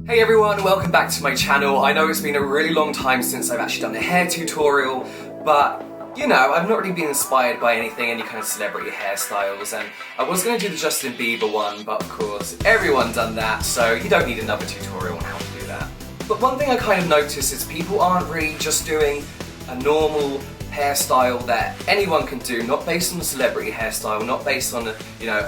Hey everyone, welcome back to my channel. I know it's been a really long time since I've actually done a hair tutorial, but you know, I've not really been inspired by any kind of celebrity hairstyles, and I was going to do the Justin Bieber one, but of course everyone's done that, so you don't need another tutorial on how to do that. But one thing I kind of noticed is people aren't really just doing a normal hairstyle that anyone can do, not based on a celebrity hairstyle, not based on a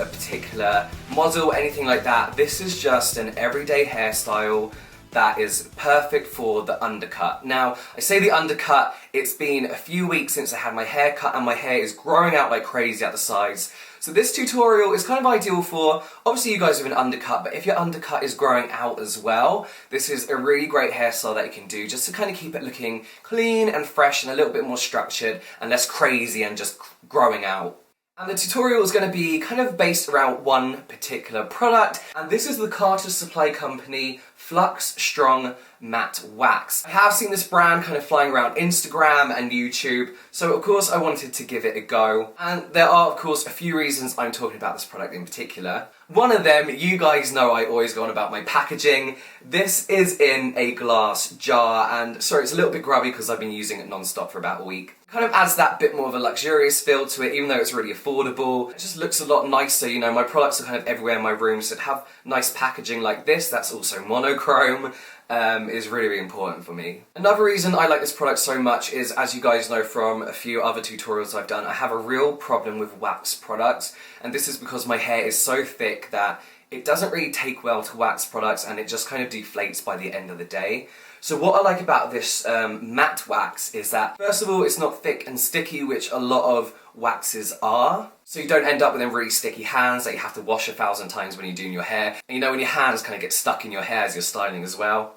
particular model, anything like that. This is just an everyday hairstyle that is perfect for the undercut. Now, I say the undercut, it's been a few weeks since I had my hair cut and my hair is growing out like crazy at the sides. So this tutorial is kind of ideal for, obviously you guys have an undercut, but if your undercut is growing out as well, this is a really great hairstyle that you can do just to kind of keep it looking clean and fresh and a little bit more structured and less crazy and just growing out. And the tutorial is going to be kind of based around one particular product, and this is the Carter Supply Company Flux Strong Matte Wax. I have seen this brand kind of flying around Instagram and YouTube, so of course I wanted to give it a go. And there are of course a few reasons I'm talking about this product in particular. One of them, you guys know I always go on about my packaging. This is in a glass jar, and sorry it's a little bit grubby because I've been using it non-stop for about a week. Kind of adds that bit more of a luxurious feel to it, even though it's really affordable. It just looks a lot nicer, you know, my products are kind of everywhere in my room, so to have nice packaging like this, that's also monochrome, is really, really important for me. Another reason I like this product so much is, as you guys know from a few other tutorials I've done, I have a real problem with wax products, and this is because my hair is so thick that it doesn't really take well to wax products and it just kind of deflates by the end of the day. So what I like about this matte wax is that, first of all, it's not thick and sticky, which a lot of waxes are. So you don't end up with them really sticky hands that you have to wash 1,000 times when you're doing your hair. And you know, when your hands kind of get stuck in your hair as you're styling as well.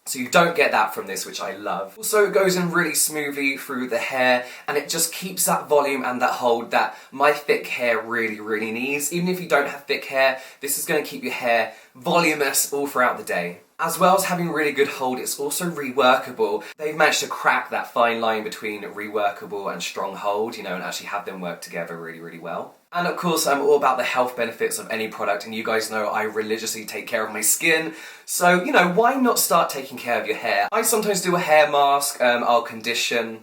So you don't get that from this, which I love. Also, it goes in really smoothly through the hair, and it just keeps that volume and that hold that my thick hair really, really needs. Even if you don't have thick hair, this is going to keep your hair voluminous all throughout the day. As well as having really good hold, it's also reworkable. They've managed to crack that fine line between reworkable and strong hold, you know, and actually have them work together really, really well. And of course, I'm all about the health benefits of any product, and you guys know I religiously take care of my skin. So, you know, why not start taking care of your hair? I sometimes do a hair mask, I'll condition,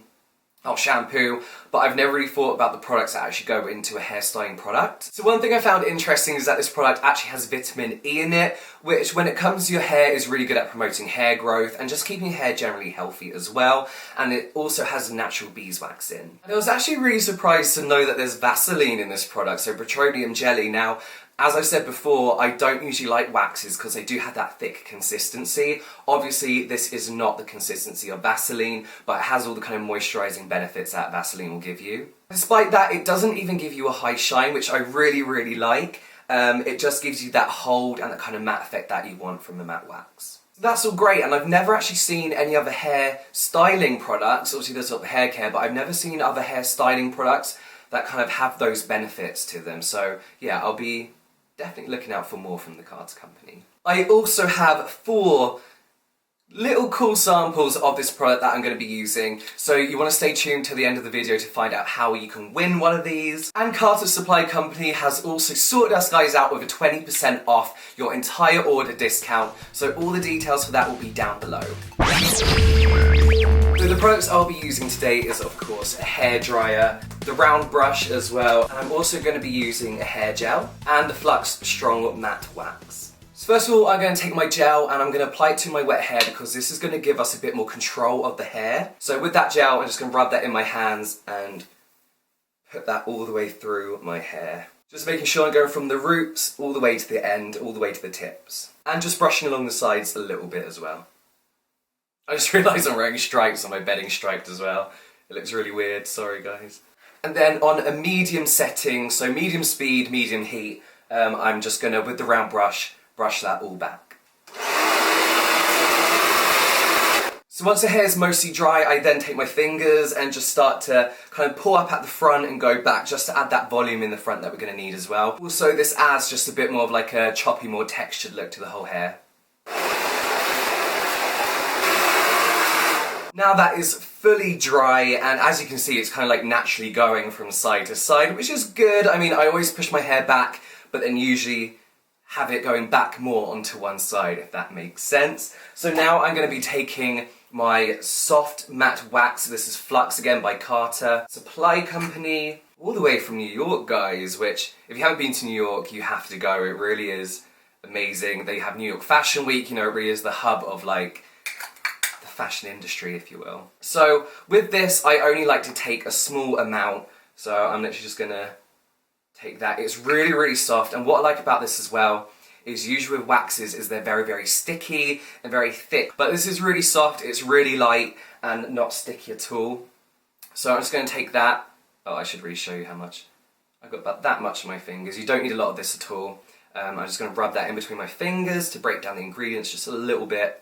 I'll shampoo, but I've never really thought about the products that actually go into a hairstyling product. So one thing I found interesting is that this product actually has vitamin E in it, which when it comes to your hair is really good at promoting hair growth and just keeping your hair generally healthy as well. And it also has natural beeswax in. And I was actually really surprised to know that there's Vaseline in this product, so petroleum jelly. Now, as I've said before, I don't usually like waxes because they do have that thick consistency. Obviously, this is not the consistency of Vaseline, but it has all the kind of moisturising benefits that Vaseline will give you. Despite that, it doesn't even give you a high shine, which I really, really like. It just gives you that hold and that kind of matte effect that you want from the matte wax. That's all great, and I've never actually seen any other hair styling products. Obviously, there's sort of hair care, but I've never seen other hair styling products that kind of have those benefits to them. So, yeah, I'll be definitely looking out for more from the Carter Company. I also have 4 little cool samples of this product that I'm going to be using, so you want to stay tuned to the end of the video to find out how you can win one of these. And Carter Supply Company has also sorted us guys out with a 20% off your entire order discount, so all the details for that will be down below. So the products I'll be using today is of course a hairdryer, the round brush as well, and I'm also going to be using a hair gel and the Flux Strong Matte Wax. So first of all, I'm going to take my gel and I'm going to apply it to my wet hair because this is going to give us a bit more control of the hair. So with that gel, I'm just going to rub that in my hands and put that all the way through my hair. Just making sure I'm going from the roots all the way to the end, all the way to the tips. And just brushing along the sides a little bit as well. I just realised I'm wearing stripes on my bedding striped as well. It looks really weird, sorry guys. And then on a medium setting, so medium speed, medium heat, I'm just going to, with the round brush, brush that all back. So once the hair's mostly dry, I then take my fingers and just start to kind of pull up at the front and go back just to add that volume in the front that we're going to need as well. Also, this adds just a bit more of like a choppy, more textured look to the whole hair. Now that is fully dry, and as you can see, it's kind of like naturally going from side to side, which is good. I mean, I always push my hair back, but then usually have it going back more onto one side, if that makes sense. So now I'm going to be taking my soft matte wax. This is Flux, again by Carter Supply Company, all the way from New York, guys, which if you haven't been to New York, you have to go. It really is amazing. They have New York Fashion Week, you know, it really is the hub of like the fashion industry, if you will. So with this, I only like to take a small amount, so I'm literally just gonna take that. It's really, really soft, and what I like about this as well is usually with waxes is they're very, very sticky and very thick, but this is really soft, it's really light and not sticky at all. So I'm just going to take that. Oh, I should really show you how much. I've got about that much on my fingers. You don't need a lot of this at all. I'm just going to rub that in between my fingers to break down the ingredients just a little bit.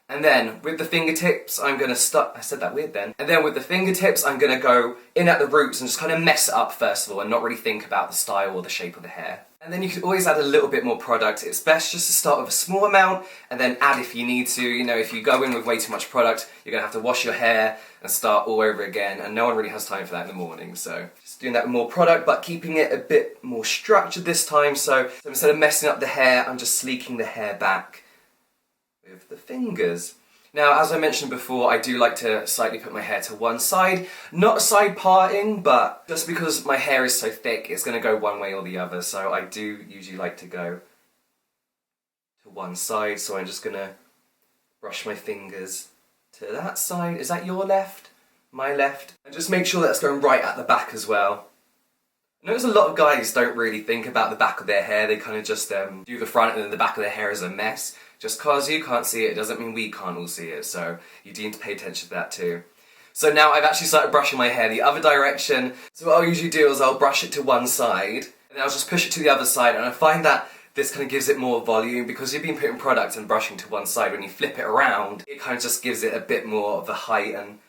And then with the fingertips, I'm going to start, I said that weird then. And then with the fingertips, I'm going to go in at the roots and just kind of mess it up first of all and not really think about the style or the shape of the hair. And then you can always add a little bit more product. It's best just to start with a small amount and then add if you need to. You know, if you go in with way too much product, you're going to have to wash your hair and start all over again. And no one really has time for that in the morning. So just doing that with more product, but keeping it a bit more structured this time. So instead of messing up the hair, I'm just sleeking the hair back with the fingers. Now, as I mentioned before, I do like to slightly put my hair to one side. Not side parting, but just because my hair is so thick, it's going to go one way or the other. So I do usually like to go to one side. So I'm just going to brush my fingers to that side. Is that your left? My left? And just make sure that's going right at the back as well. I notice a lot of guys don't really think about the back of their hair. They kind of just do the front and then the back of their hair is a mess. Just cause you can't see it doesn't mean we can't all see it, so you do need to pay attention to that too. So now I've actually started brushing my hair the other direction. So what I'll usually do is I'll brush it to one side, and then I'll just push it to the other side, and I find that this kind of gives it more volume because you've been putting product and brushing to one side. When you flip it around, it kind of just gives it a bit more of a height and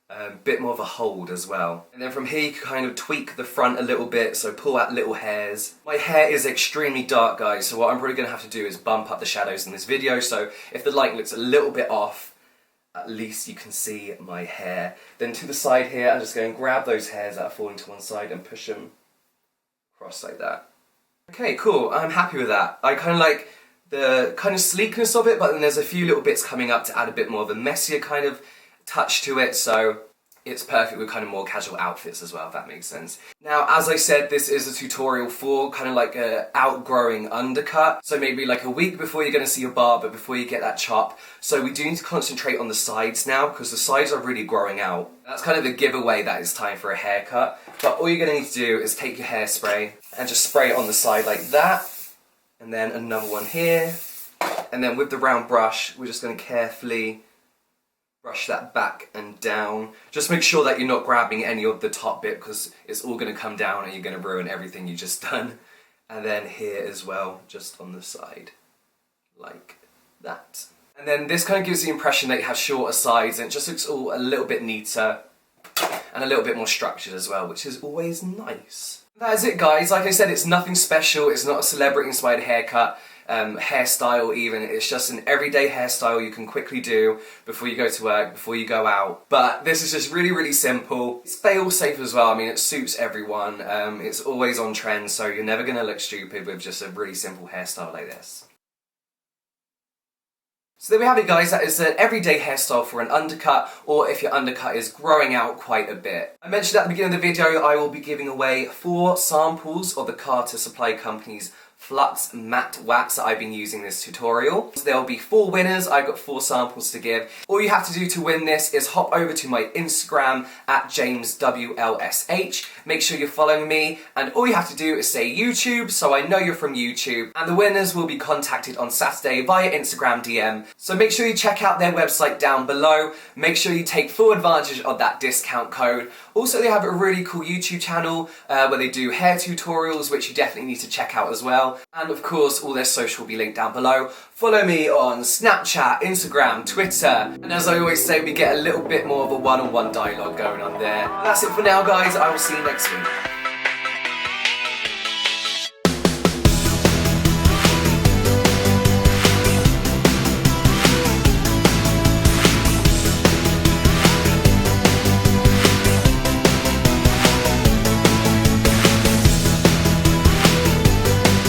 a bit more of a hold as well. And then from here you can kind of tweak the front a little bit, so pull out little hairs. My hair is extremely dark, guys, so what I'm probably going to have to do is bump up the shadows in this video, so if the light looks a little bit off, at least you can see my hair. Then to the side here, I'm just going to grab those hairs that are falling to one side and push them across like that. Okay, cool, I'm happy with that. I kind of like the kind of sleekness of it, but then there's a few little bits coming up to add a bit more of a messier kind of touch to it, so it's perfect with kind of more casual outfits as well, if that makes sense. Now, as I said, this is a tutorial for kind of like a outgrowing undercut, so maybe like a week before you're going to see your barber, before you get that chop. So we do need to concentrate on the sides now, because the sides are really growing out. That's kind of a giveaway that it's time for a haircut, but all you're going to need to do is take your hairspray and just spray it on the side like that, and then another one here, and then with the round brush, we're just going to carefully brush that back and down. Just make sure that you're not grabbing any of the top bit because it's all going to come down and you're going to ruin everything you just done. And then here as well, just on the side, like that. And then this kind of gives the impression that you have shorter sides and it just looks all a little bit neater and a little bit more structured as well, which is always nice. That is it, guys. Like I said, it's nothing special. It's not a celebrity inspired haircut. Hairstyle even, it's just an everyday hairstyle you can quickly do before you go to work, before you go out. But this is just really, really simple. It's fail safe as well. I mean, it suits everyone. It's always on trend, so you're never going to look stupid with just a really simple hairstyle like this. So there we have it, guys. That is an everyday hairstyle for an undercut, or if your undercut is growing out quite a bit. I mentioned at the beginning of the video I will be giving away 4 samples of the Carter Supply Company's Flux matte wax that I've been using in this tutorial. So there will be 4 winners. I've got 4 samples to give. All you have to do to win this is hop over to my Instagram at JamesWLSH. Make sure you're following me, and all you have to do is say YouTube, so I know you're from YouTube. And the winners will be contacted on Saturday via Instagram DM. So make sure you check out their website down below. Make sure you take full advantage of that discount code. Also, they have a really cool YouTube channel where they do hair tutorials, which you definitely need to check out as well. And of course, all their social will be linked down below. Follow me on Snapchat, Instagram, Twitter, and as I always say, we get a little bit more of a one-on-one dialogue going on there. That's it for now, guys. I will see you next week.